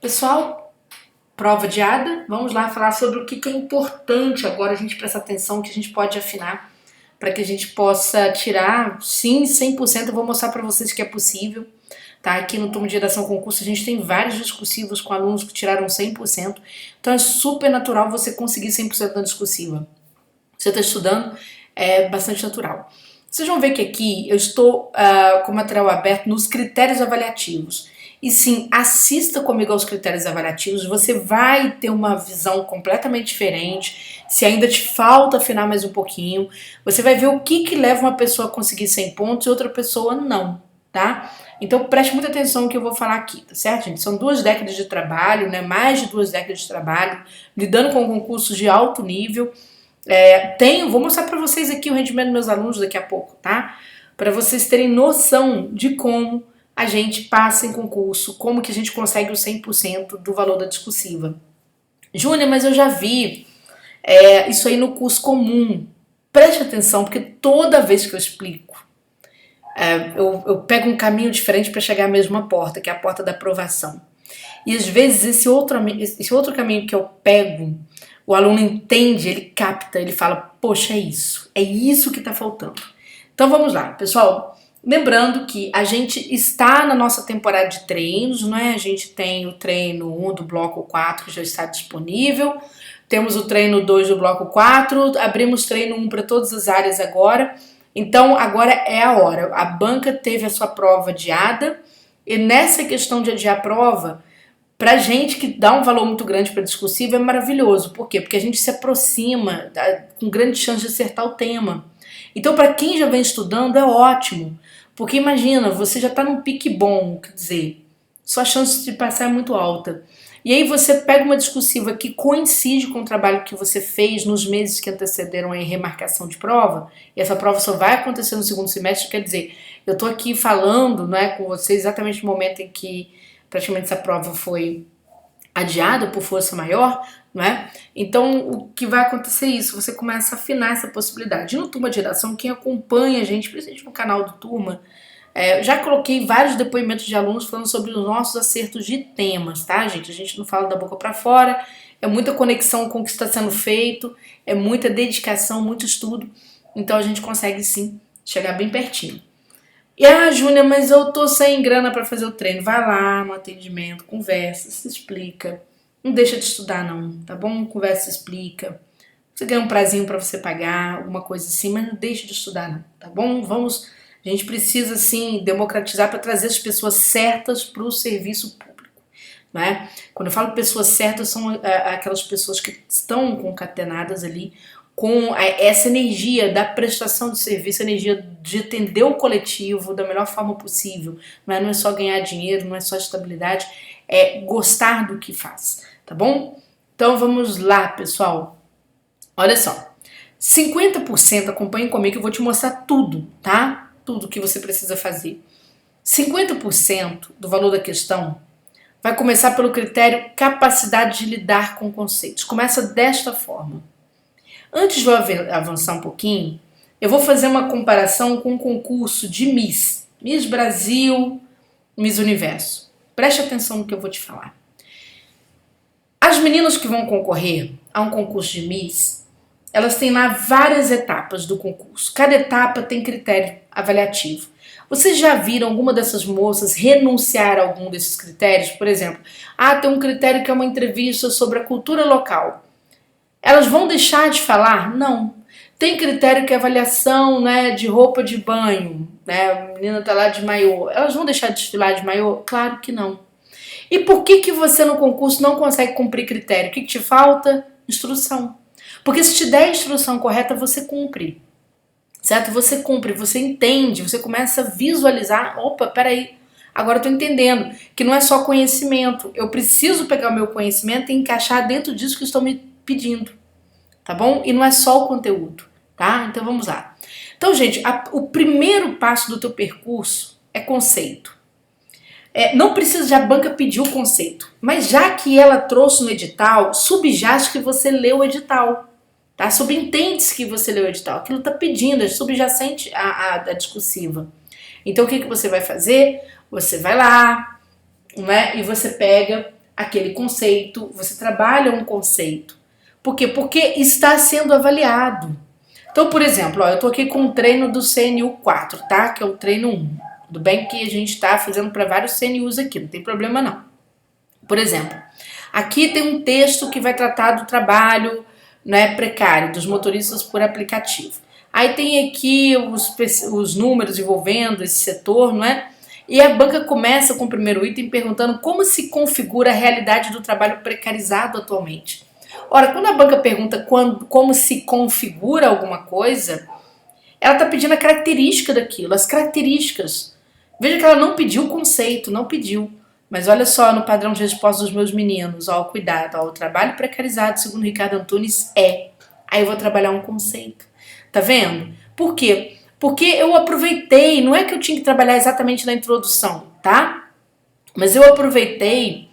Pessoal, prova adiada. Vamos lá falar sobre o que é importante agora a gente prestar atenção, que a gente pode afinar para que a gente possa tirar, sim, 100%. Eu vou mostrar para vocês que é possível. Tá? Aqui no Turma de Redação Concurso a gente tem vários discursivos com alunos que tiraram 100%. Então é super natural você conseguir 100% na discursiva. Você está estudando, é bastante natural. Vocês vão ver que aqui eu estou com o material aberto nos critérios avaliativos. E sim, assista comigo aos critérios avaliativos, você vai ter uma visão completamente diferente. Se ainda te falta afinar mais um pouquinho, você vai ver o que leva uma pessoa a conseguir 100 pontos e outra pessoa não, tá? Então preste muita atenção no que eu vou falar aqui, tá certo, gente? São 2 décadas de trabalho, né? Mais de 2 décadas de trabalho, lidando com concursos de alto nível. Vou mostrar para vocês aqui o rendimento dos meus alunos daqui a pouco, tá? Para vocês terem noção de como a gente passa em concurso, como que a gente consegue o 100% do valor da discursiva. Júnior, mas eu já vi isso aí no curso comum. Preste atenção, porque toda vez que eu explico, eu pego um caminho diferente para chegar à mesma porta, que é a porta da aprovação. E às vezes esse outro caminho que eu pego, o aluno entende, ele capta, ele fala, poxa, é isso que está faltando. Então vamos lá, pessoal. Lembrando que a gente está na nossa temporada de treinos, né? A gente tem o treino 1 do bloco 4 que já está disponível, temos o treino 2 do bloco 4, abrimos treino 1 para todas as áreas agora, então agora é a hora. A banca teve a sua prova adiada, e nessa questão de adiar a prova, pra gente que dá um valor muito grande para discursiva é maravilhoso. Por quê? Porque a gente se aproxima com grande chance de acertar o tema. Então, para quem já vem estudando, é ótimo. Porque imagina, você já está num pique bom, quer dizer, sua chance de passar é muito alta. E aí você pega uma discursiva que coincide com o trabalho que você fez nos meses que antecederam a remarcação de prova, e essa prova só vai acontecer no segundo semestre, quer dizer, eu estou aqui falando, né, com vocês exatamente no momento em que praticamente essa prova foi adiada por força maior, não é? Então, o que vai acontecer é isso, você começa a afinar essa possibilidade. E no Turma de Redação, quem acompanha a gente, principalmente no canal do Turma, já coloquei vários depoimentos de alunos falando sobre os nossos acertos de temas, tá, gente? A gente não fala da boca pra fora, é muita conexão com o que está sendo feito, é muita dedicação, muito estudo, então a gente consegue sim chegar bem pertinho. E Júnia, mas eu tô sem grana pra fazer o treino. Vai lá no atendimento, conversa, se explica. Não deixa de estudar não, tá bom? Conversa, se explica. Você ganha um prazinho pra você pagar, alguma coisa assim, mas não deixa de estudar não, tá bom? A gente precisa sim democratizar para trazer as pessoas certas pro serviço público, né? Quando eu falo pessoas certas, são aquelas pessoas que estão concatenadas ali com essa energia da prestação de serviço, a energia de atender o coletivo da melhor forma possível. Não é só ganhar dinheiro, não é só estabilidade, é gostar do que faz, tá bom? Então vamos lá, pessoal. Olha só, 50%, acompanhem comigo que eu vou te mostrar tudo, tá? Tudo que você precisa fazer. 50% do valor da questão vai começar pelo critério capacidade de lidar com conceitos. Começa desta forma. Antes de eu avançar um pouquinho, eu vou fazer uma comparação com o concurso de Miss Brasil, Miss Universo. Preste atenção no que eu vou te falar. As meninas que vão concorrer a um concurso de Miss, elas têm lá várias etapas do concurso. Cada etapa tem critério avaliativo. Vocês já viram alguma dessas moças renunciar a algum desses critérios? Por exemplo, tem um critério que é uma entrevista sobre a cultura local. Elas vão deixar de falar? Não. Tem critério que é avaliação, né, de roupa de banho, né, a menina tá lá de maiô. Elas vão deixar de desfilar de maiô? Claro que não. E por que você no concurso não consegue cumprir critério? O que te falta? Instrução. Porque se te der a instrução correta, você cumpre. Certo? Você cumpre, você entende, você começa a visualizar, opa, peraí, agora eu tô entendendo que não é só conhecimento. Eu preciso pegar o meu conhecimento e encaixar dentro disso que estão me pedindo, tá bom? E não é só o conteúdo, tá? Então vamos lá. Então, gente, o primeiro passo do teu percurso é conceito. Não precisa de a banca pedir o conceito, mas já que ela trouxe no edital, subjaz que você leu o edital, tá? Subentende-se que você leu o edital, aquilo tá pedindo, é subjacente à discursiva. Então o que você vai fazer? Você vai lá, né, e você pega aquele conceito, você trabalha um conceito. Por quê? Porque está sendo avaliado. Então, por exemplo, eu estou aqui com o treino do CNU 4, tá? Que é o treino 1. Tudo bem que a gente está fazendo para vários CNUs aqui, não tem problema não. Por exemplo, aqui tem um texto que vai tratar do trabalho, né, precário, dos motoristas por aplicativo. Aí tem aqui os números envolvendo esse setor, não é? E a banca começa com o primeiro item perguntando como se configura a realidade do trabalho precarizado atualmente. Ora, quando a banca pergunta como se configura alguma coisa, ela está pedindo a característica daquilo, as características. Veja que ela não pediu o conceito, não pediu. Mas olha só no padrão de resposta dos meus meninos, ó, cuidado, ó, o trabalho precarizado, segundo Ricardo Antunes, é. Aí eu vou trabalhar um conceito. Tá vendo? Por quê? Porque eu aproveitei, não é que eu tinha que trabalhar exatamente na introdução, tá? Mas eu aproveitei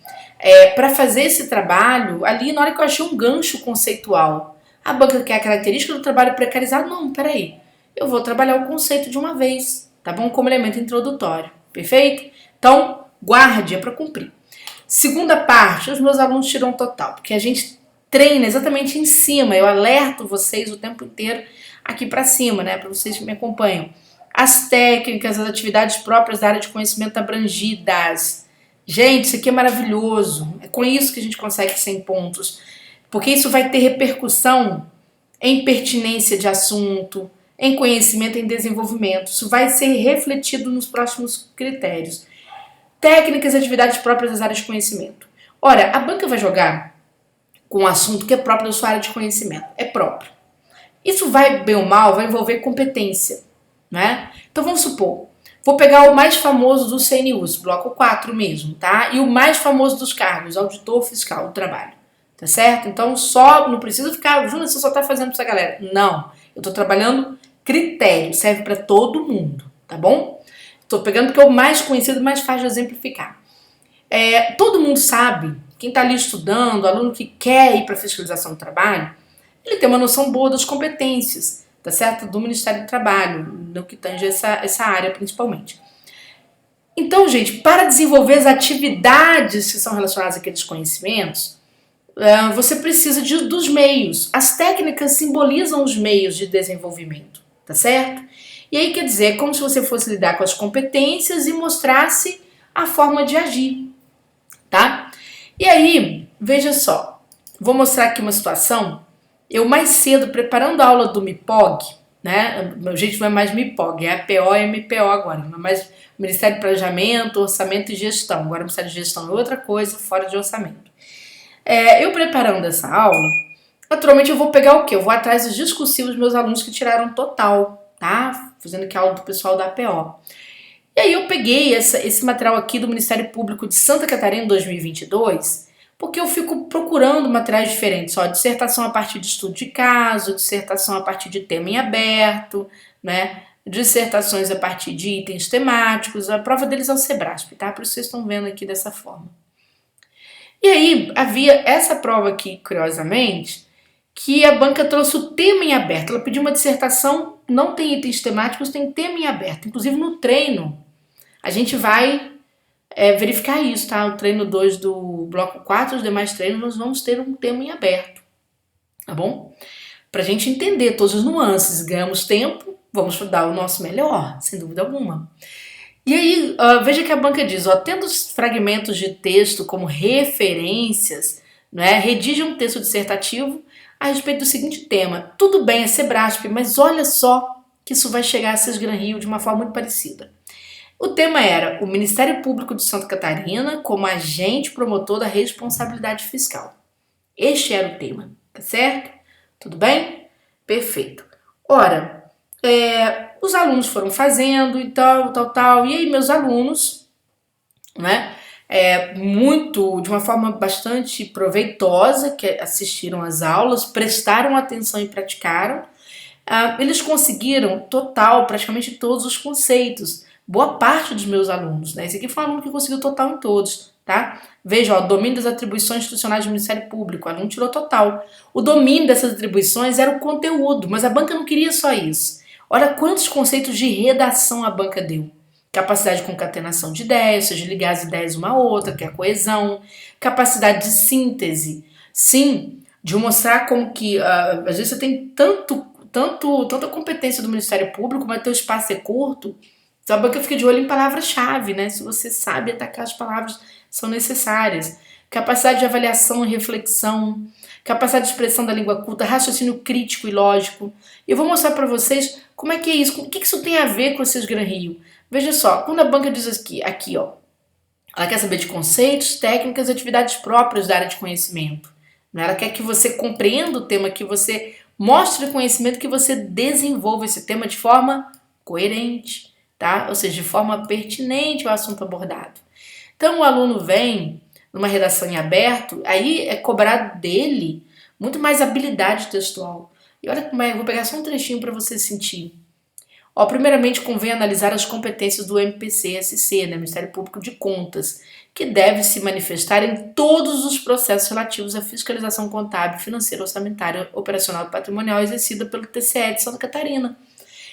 para fazer esse trabalho ali na hora que eu achei um gancho conceitual. A banca quer a característica do trabalho precarizado? Não, peraí. Eu vou trabalhar o conceito de uma vez, tá bom? Como elemento introdutório, perfeito? Então, guarde, é para cumprir. Segunda parte, os meus alunos tiram total, porque a gente treina exatamente em cima, eu alerto vocês o tempo inteiro aqui para cima, né, para vocês que me acompanham. As técnicas, as atividades próprias da área de conhecimento abrangidas. Gente, isso aqui é maravilhoso. É com isso que a gente consegue 100 pontos. Porque isso vai ter repercussão em pertinência de assunto, em conhecimento, em desenvolvimento. Isso vai ser refletido nos próximos critérios. Técnicas e atividades próprias das áreas de conhecimento. Ora, a banca vai jogar com um assunto que é próprio da sua área de conhecimento. É próprio. Isso vai, bem ou mal, vai envolver competência, né? Então vamos supor, vou pegar o mais famoso dos CNUs, bloco 4 mesmo, tá? E o mais famoso dos cargos, auditor fiscal do trabalho, tá certo? Então só, não precisa ficar, Júlia, você só tá fazendo pra essa galera. Não, eu tô trabalhando critério, serve para todo mundo, tá bom? Tô pegando porque é o mais conhecido, mais fácil de exemplificar. Todo mundo sabe, quem tá ali estudando, aluno que quer ir para fiscalização do trabalho, ele tem uma noção boa das competências, tá certo? Do Ministério do Trabalho, no que tange essa área principalmente. Então, gente, para desenvolver as atividades que são relacionadas àqueles conhecimentos, você precisa dos meios. As técnicas simbolizam os meios de desenvolvimento, tá certo? E aí quer dizer, é como se você fosse lidar com as competências e mostrasse a forma de agir, tá? E aí, veja só, vou mostrar aqui uma situação. Eu mais cedo, preparando a aula do MIPOG, né? Meu jeito não é mais MIPOG, é APO e MPO agora, não é mais Ministério de Planejamento, Orçamento e Gestão. Agora o Ministério de Gestão é outra coisa, fora de orçamento. Eu preparando essa aula, naturalmente eu vou pegar o quê? Eu vou atrás dos discursivos dos meus alunos que tiraram total, tá? Fazendo aqui a aula do pessoal da APO. E aí eu peguei esse material aqui do Ministério Público de Santa Catarina 2022, porque eu fico procurando materiais diferentes, ó, dissertação a partir de estudo de caso, dissertação a partir de tema em aberto, né? Dissertações a partir de itens temáticos, a prova deles é o Sebrasp, tá? Por isso vocês estão vendo aqui dessa forma. E aí havia essa prova aqui, curiosamente, que a banca trouxe o tema em aberto. Ela pediu uma dissertação, não tem itens temáticos, tem tema em aberto. Inclusive no treino, a gente vai verificar isso, tá? O treino 2 do bloco 4, os demais treinos, nós vamos ter um tema em aberto, tá bom? Pra gente entender todas as nuances, ganhamos tempo, vamos dar o nosso melhor, sem dúvida alguma. E aí, veja que a banca diz, tendo os fragmentos de texto como referências, né, redige um texto dissertativo a respeito do seguinte tema. Tudo bem, é Sebrasp, mas olha só que isso vai chegar a Sesgran Rio de uma forma muito parecida. O tema era o Ministério Público de Santa Catarina como agente promotor da responsabilidade fiscal. Este era o tema, tá certo? Tudo bem? Perfeito. Ora, os alunos foram fazendo e tal, e aí meus alunos, né, de uma forma bastante proveitosa, que assistiram às aulas, prestaram atenção e praticaram, eles conseguiram total, praticamente todos os conceitos. Boa parte dos meus alunos, né? Esse aqui foi um aluno que conseguiu total em todos, tá? Veja, domínio das atribuições institucionais do Ministério Público, o aluno tirou total. O domínio dessas atribuições era o conteúdo, mas a banca não queria só isso. Olha quantos conceitos de redação a banca deu. capacidade de concatenação de ideias, ou seja, ligar as ideias uma à outra, que é a coesão, capacidade de síntese, sim, de mostrar como que, às vezes você tem tanta competência do Ministério Público, mas teu espaço é curto, então a banca fica de olho em palavras-chave, né? Se você sabe atacar as palavras que são necessárias. Capacidade de avaliação e reflexão, capacidade de expressão da língua culta, raciocínio crítico e lógico. E eu vou mostrar para vocês como é que é isso, o que isso tem a ver com esses Gran Rio. Veja só, quando a banca diz aqui, ó, ela quer saber de conceitos, técnicas e atividades próprias da área de conhecimento. Ela quer que você compreenda o tema, que você mostre o conhecimento, que você desenvolva esse tema de forma coerente, tá? Ou seja, de forma pertinente ao assunto abordado. Então o aluno vem numa redação em aberto, aí é cobrado dele muito mais habilidade textual. E olha como é, eu vou pegar só um trechinho para você sentir. Ó, primeiramente, convém analisar as competências do MPC-SC, né, Ministério Público de Contas, que deve se manifestar em todos os processos relativos à fiscalização contábil, financeira, orçamentária, operacional e patrimonial exercida pelo TCE de Santa Catarina.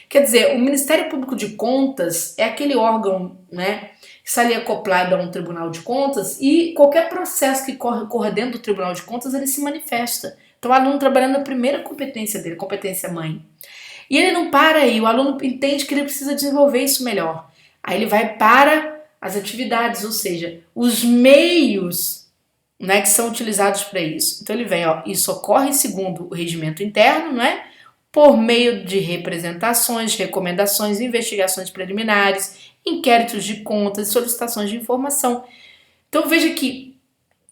Quer dizer, o Ministério Público de Contas é aquele órgão, né, que está ali acoplado a um Tribunal de Contas e qualquer processo que corra dentro do Tribunal de Contas, ele se manifesta. Então, o aluno trabalhando na primeira competência dele, competência mãe. E ele não para aí, o aluno entende que ele precisa desenvolver isso melhor. Aí ele vai para as atividades, ou seja, os meios, né, que são utilizados para isso. Então ele vem, ó, isso ocorre segundo o regimento interno, né, por meio de representações, recomendações, investigações preliminares, inquéritos de contas e solicitações de informação. Então veja que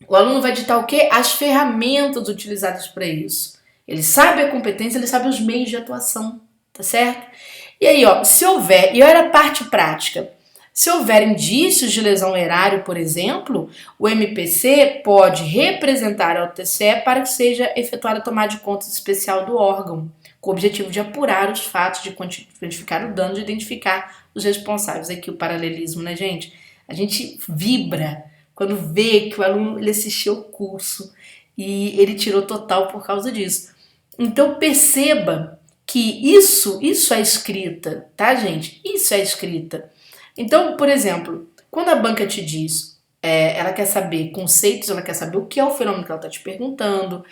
o aluno vai ditar o quê? As ferramentas utilizadas para isso. Ele sabe a competência, ele sabe os meios de atuação, tá certo? E aí, ó, se houver, e olha a parte prática, se houver indícios de lesão ao erário, por exemplo, o MPC pode representar ao TCE para que seja efetuada a tomada de contas especial do órgão, com o objetivo de apurar os fatos, de quantificar o dano, de identificar os responsáveis. Aqui o paralelismo, né, gente? A gente vibra quando vê que o aluno ele assistiu o curso e ele tirou total por causa disso. Então perceba que isso é escrita, tá, gente? Isso é escrita. Então, por exemplo, quando a banca te diz, ela quer saber conceitos, ela quer saber o que é o fenômeno que ela está te perguntando,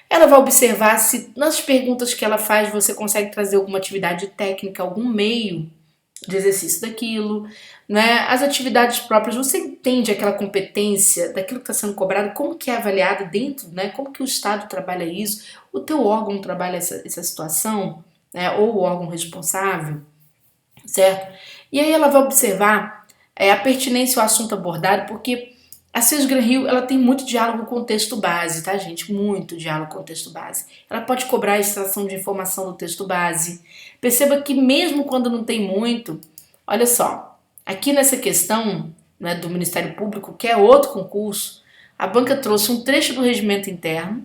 ela vai observar se nas perguntas que ela faz você consegue trazer alguma atividade técnica, algum meio de exercício daquilo, né? As atividades próprias, você entende aquela competência daquilo que está sendo cobrado, como que é avaliado dentro, né? Como que o Estado trabalha isso, o teu órgão trabalha essa situação, né? Ou o órgão responsável, certo? E aí ela vai observar a pertinência ao assunto abordado, porque a CIS Gran Rio, ela tem muito diálogo com o texto base, tá, gente? Muito diálogo com o texto base. Ela pode cobrar a extração de informação do texto base. Perceba que mesmo quando não tem muito, olha só, aqui nessa questão, né, do Ministério Público, que é outro concurso, a banca trouxe um trecho do regimento interno,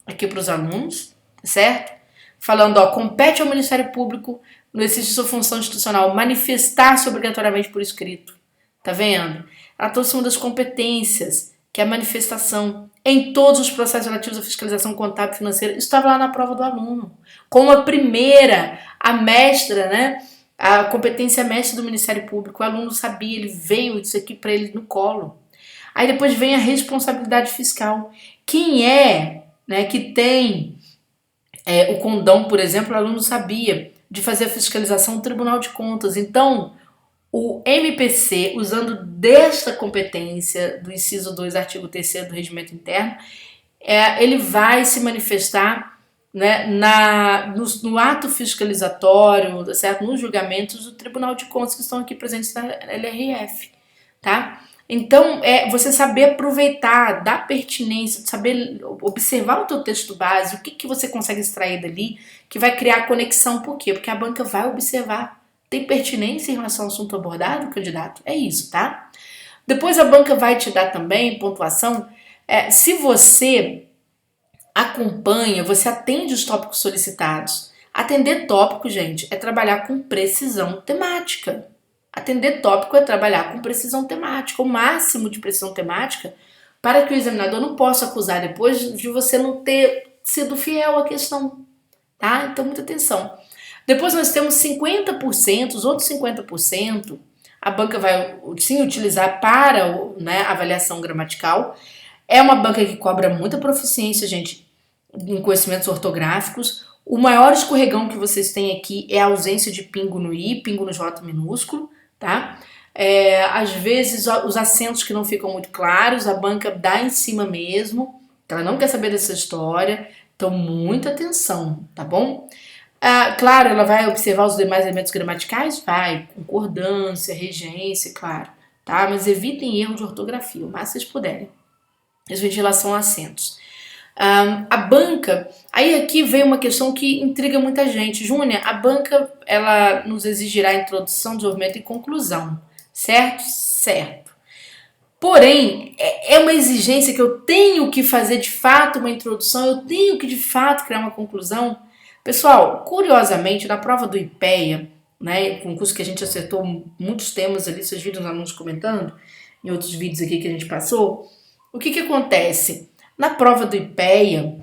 aqui para os alunos, certo? Falando, ó, compete ao Ministério Público, no exercício de sua função institucional, manifestar-se obrigatoriamente por escrito. Tá vendo? Ela trouxe uma das competências, que é a manifestação em todos os processos relativos à fiscalização contábil e financeira. Isso estava lá na prova do aluno. Como a primeira, a mestra, né? A competência mestra do Ministério Público. O aluno sabia, ele veio isso aqui para ele no colo. Aí depois vem a responsabilidade fiscal. Quem é, né, que tem o condão, por exemplo, o aluno sabia de fazer a fiscalização no Tribunal de Contas. Então, o MPC, usando desta competência do inciso 2, artigo 3º do regimento interno, ele vai se manifestar, né, no ato fiscalizatório, certo? Nos julgamentos do Tribunal de Contas que estão aqui presentes na LRF, tá? Então, você saber aproveitar da pertinência, saber observar o teu texto base, o que você consegue extrair dali, que vai criar conexão. Por quê? Porque a banca vai observar. Tem pertinência em relação ao assunto abordado, candidato? É isso, tá? Depois a banca vai te dar também pontuação. Se você acompanha, você atende os tópicos solicitados. Atender tópico, gente, é trabalhar com precisão temática. Atender tópico é trabalhar com precisão temática, o máximo de precisão temática, para que o examinador não possa acusar depois de você não ter sido fiel à questão, tá? Então, muita atenção. Depois nós temos 50%, os outros 50%, a banca vai sim utilizar para né, avaliação gramatical. É uma banca que cobra muita proficiência, gente, em conhecimentos ortográficos. O maior escorregão que vocês têm aqui é a ausência de pingo no I, pingo no J minúsculo, tá? Às vezes os acentos que não ficam muito claros, a banca dá em cima mesmo, ela não quer saber dessa história, então muita atenção, tá bom? Claro, ela vai observar os demais elementos gramaticais? Vai, concordância, regência, claro, tá? Mas evitem erro de ortografia, o mais vocês puderem. Isso em relação a acentos. A banca, aí aqui vem uma questão que intriga muita gente. Júnia, a banca, ela nos exigirá introdução, desenvolvimento e conclusão, certo? Certo. Porém, é uma exigência que eu tenho que fazer de fato uma introdução, eu tenho que de fato criar uma conclusão. Pessoal, curiosamente, na prova do IPEA, né, concurso que a gente acertou muitos temas ali, vocês viram os alunos comentando, em outros vídeos aqui que a gente passou, o que acontece? Na prova do IPEA,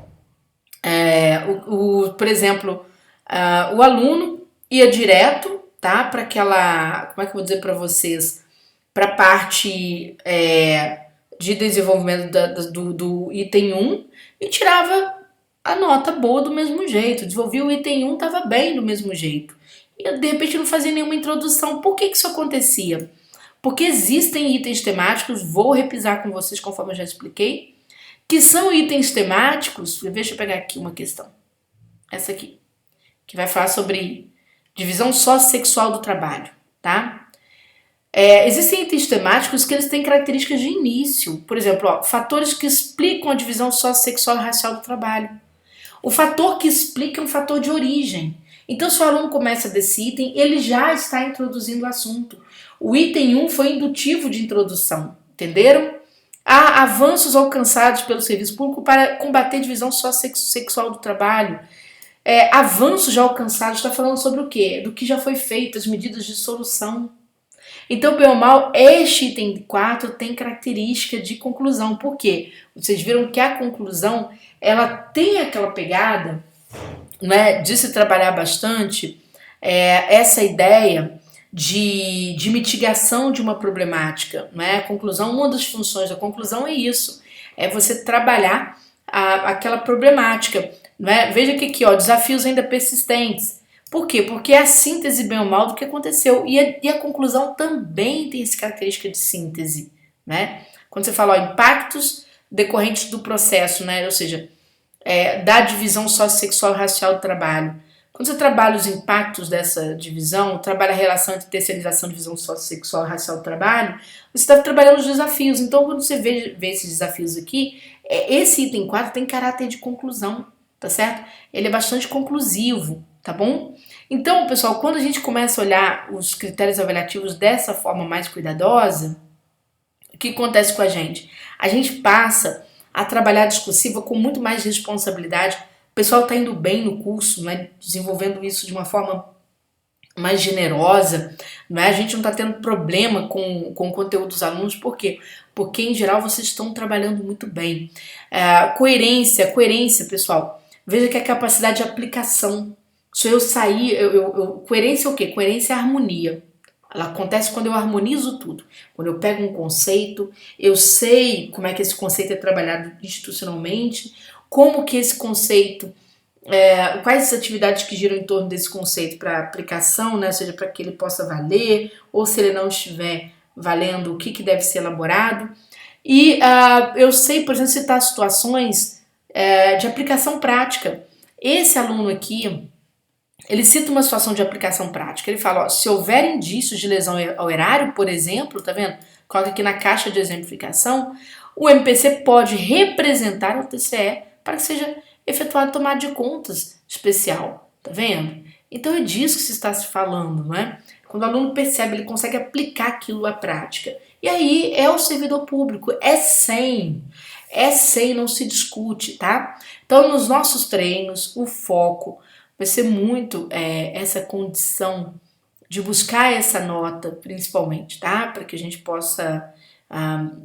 por exemplo, o aluno ia direto, tá, para aquela, como é que eu vou dizer para vocês, para a parte de desenvolvimento do item 1 e tirava a nota boa do mesmo jeito, desenvolvia o item 1, estava bem do mesmo jeito. E de repente não fazia nenhuma introdução. Por que isso acontecia? Porque existem itens temáticos, vou repisar com vocês conforme eu já expliquei, que são itens temáticos. Deixa eu pegar aqui uma questão, essa aqui, que vai falar sobre divisão sociossexual do trabalho, tá? Existem itens temáticos que eles têm características de início, por exemplo, fatores que explicam a divisão sociossexual e racial do trabalho. O fator que explica é um fator de origem. Então, se o aluno começa desse item, ele já está introduzindo o assunto. O item 1 foi indutivo de introdução, entenderam? Há avanços alcançados pelo serviço público para combater a divisão sociossexual do trabalho. Avanços já alcançados, está falando sobre o quê? Do que já foi feito, as medidas de solução. Então, bem ou mal, este item 4 tem característica de conclusão. Por quê? Vocês viram que a conclusão, ela tem aquela pegada, né, de se trabalhar bastante essa ideia de mitigação de uma problemática. Né? A conclusão, uma das funções da conclusão é isso, é você trabalhar aquela problemática. Né? Veja que aqui, ó, desafios ainda persistentes. Por quê? Porque é a síntese bem ou mal do que aconteceu. E a conclusão também tem essa característica de síntese. Né? Quando você fala impactos decorrentes do processo, né? Ou seja, da divisão sociossexual e racial do trabalho. Quando você trabalha os impactos dessa divisão, trabalha a relação entre terceirização e divisão sociossexual e racial do trabalho, você está trabalhando os desafios. Então, quando você vê esses desafios aqui, esse item 4 tem caráter de conclusão, tá certo? Ele é bastante conclusivo, tá bom? Então, pessoal, quando a gente começa a olhar os critérios avaliativos dessa forma mais cuidadosa, o que acontece com a gente? A gente passa a trabalhar a discursiva com muito mais responsabilidade. O pessoal está indo bem no curso, né, desenvolvendo isso de uma forma mais generosa. Né? A gente não está tendo problema com o conteúdo dos alunos. Por quê? Porque, em geral, vocês estão trabalhando muito bem. Coerência, pessoal. Veja que a capacidade de aplicação. Se eu sair... coerência é o quê? Coerência é harmonia. Ela acontece quando eu harmonizo tudo. Quando eu pego um conceito, eu sei como é que esse conceito é trabalhado institucionalmente, como que esse conceito, quais as atividades que giram em torno desse conceito para aplicação, né? Ou seja, para que ele possa valer, ou se ele não estiver valendo, o que deve ser elaborado. E eu sei, por exemplo, citar situações de aplicação prática. Esse aluno aqui, ele cita uma situação de aplicação prática. Ele fala, ó, se houver indícios de lesão ao erário, por exemplo, tá vendo? Coloca aqui na caixa de exemplificação, o MPC pode representar o TCE para que seja efetuada tomada de contas especial, tá vendo? Então é disso que se está se falando, não é? Quando o aluno percebe, ele consegue aplicar aquilo à prática. E aí é o servidor público, é 100, não se discute, tá? Então nos nossos treinos, o foco vai ser muito essa condição de buscar essa nota, principalmente, tá? Para que a gente possa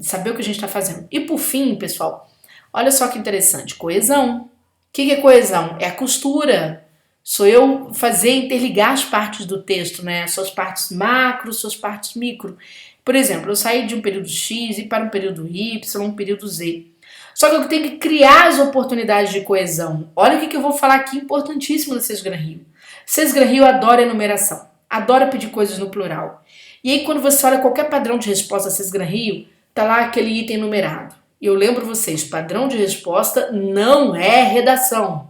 saber o que a gente está fazendo. E por fim, pessoal, olha só que interessante, coesão. O que é coesão? É a costura. Sou eu fazer interligar as partes do texto, né? Suas partes macro, suas partes micro. Por exemplo, eu saí de um período X e para um período Y, um período Z. Só que eu tenho que criar as oportunidades de coesão. Olha o que eu vou falar aqui, importantíssimo no Sesgran Rio. Sesgran Rio adora enumeração, adora pedir coisas no plural. E aí quando você olha qualquer padrão de resposta Sesgran Rio, tá lá aquele item numerado. E eu lembro vocês, padrão de resposta não é redação.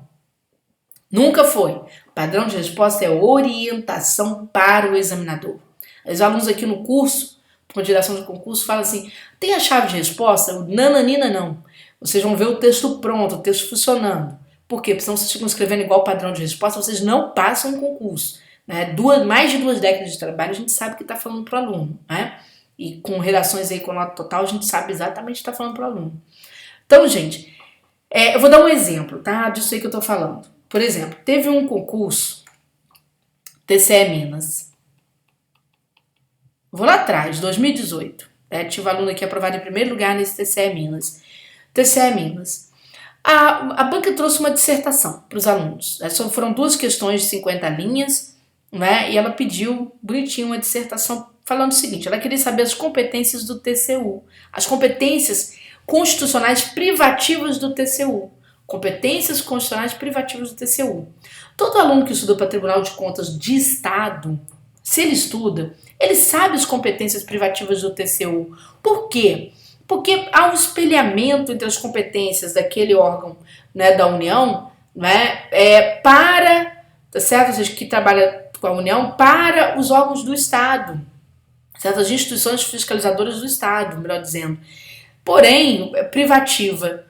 Nunca foi. Padrão de resposta é orientação para o examinador. Os alunos aqui no curso, com direção de concurso, falam assim, tem a chave de resposta? Nananina não. Vocês vão ver o texto pronto, o texto funcionando. Por quê? Porque senão vocês ficam escrevendo igual padrão de resposta, vocês não passam o concurso. Né? Mais de 2 décadas de trabalho, a gente sabe que está falando para o aluno. Né? E com redações aí com nota total, a gente sabe exatamente o que está falando para o aluno. Então, gente, eu vou dar um exemplo, tá? Disso aí que eu estou falando. Por exemplo, teve um concurso, TCE Minas. Vou lá atrás, 2018. Tive aluno aqui aprovado em primeiro lugar nesse TCE Minas. TCE Minas. A banca trouxe uma dissertação para os alunos. Foram 2 questões de 50 linhas, né? E ela pediu bonitinho uma dissertação falando o seguinte, ela queria saber as competências do TCU, as competências constitucionais privativas do TCU. Competências constitucionais privativas do TCU. Todo aluno que estuda para Tribunal de Contas de Estado, se ele estuda, ele sabe as competências privativas do TCU. Por quê? Porque há um espelhamento entre as competências daquele órgão, né, da União, né, para, tá certo? Ou seja, que trabalha com a União, para os órgãos do Estado, certas instituições fiscalizadoras do Estado, melhor dizendo. Porém, privativa,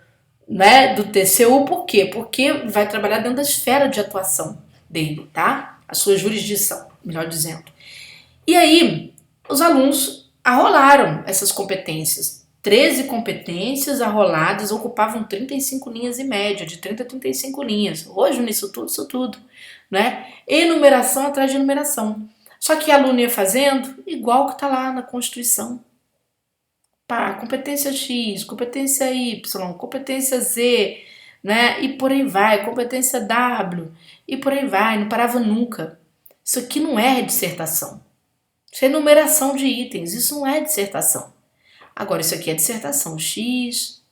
né, do TCU, por quê? Porque vai trabalhar dentro da esfera de atuação dele, tá? A sua jurisdição, melhor dizendo. E aí, os alunos arrolaram essas competências. 13 competências arroladas ocupavam 35 linhas em média, de 30 a 35 linhas. Hoje, nisso tudo, isso tudo, né? Enumeração atrás de enumeração. Só que a aluno ia fazendo igual que está lá na Constituição. Pá, competência X, competência Y, competência Z, né? E por aí vai, competência W, e por aí vai, não parava nunca. Isso aqui não é dissertação. Isso é enumeração de itens, isso não é dissertação. Agora, isso aqui é dissertação X,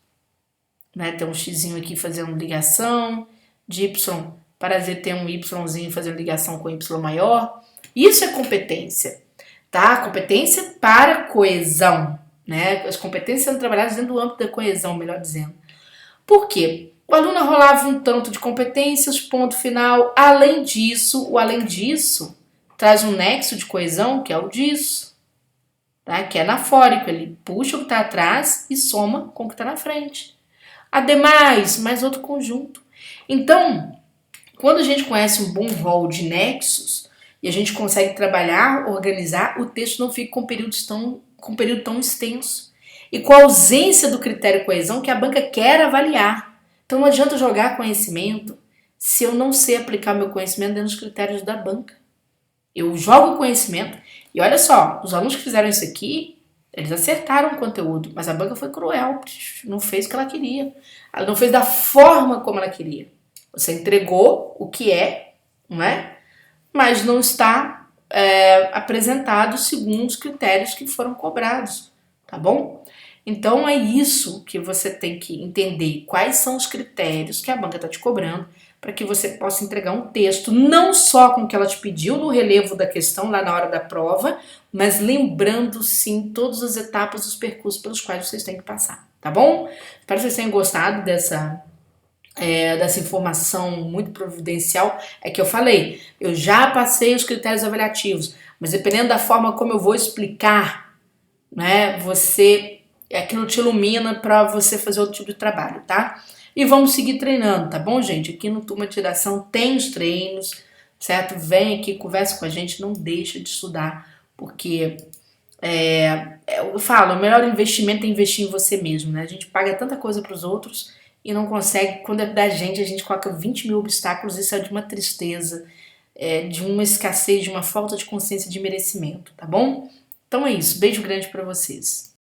né? Tem um Xzinho aqui fazendo ligação, de Y para Z tem um Yzinho fazendo ligação com Y maior. Isso é competência, tá? Competência para coesão, né? As competências sendo trabalhadas dentro do âmbito da coesão, melhor dizendo. Por quê? O aluno rolava um tanto de competências, ponto final. Além disso, traz um nexo de coesão, que é o disso, tá? Que é anafórico. Ele puxa o que está atrás e soma com o que está na frente. Ademais, mais outro conjunto. Então, quando a gente conhece um bom rol de nexos e a gente consegue trabalhar, organizar, o texto não fica com um período tão extenso. E com a ausência do critério coesão que a banca quer avaliar. Então não adianta jogar conhecimento se eu não sei aplicar meu conhecimento dentro dos critérios da banca. Eu jogo o conhecimento e olha só, os alunos que fizeram isso aqui, eles acertaram o conteúdo, mas a banca foi cruel, não fez o que ela queria. Ela não fez da forma como ela queria. Você entregou o que é, não é? Mas não está apresentado segundo os critérios que foram cobrados, tá bom? Então é isso que você tem que entender, quais são os critérios que a banca está te cobrando para que você possa entregar um texto, não só com o que ela te pediu no relevo da questão lá na hora da prova, mas lembrando sim todas as etapas dos percursos pelos quais vocês têm que passar, tá bom? Espero que vocês tenham gostado dessa informação muito providencial. É que eu falei, eu já passei os critérios avaliativos, mas dependendo da forma como eu vou explicar, né, aquilo te ilumina para você fazer outro tipo de trabalho, tá? E vamos seguir treinando, tá bom, gente? Aqui no Turma de Redação tem os treinos, certo? Vem aqui, conversa com a gente, não deixa de estudar, porque eu falo, o melhor investimento é investir em você mesmo, né? A gente paga tanta coisa para os outros e não consegue, quando é da gente, a gente coloca 20 mil obstáculos, isso é de uma tristeza, de uma escassez, de uma falta de consciência de merecimento, tá bom? Então é isso, beijo grande para vocês.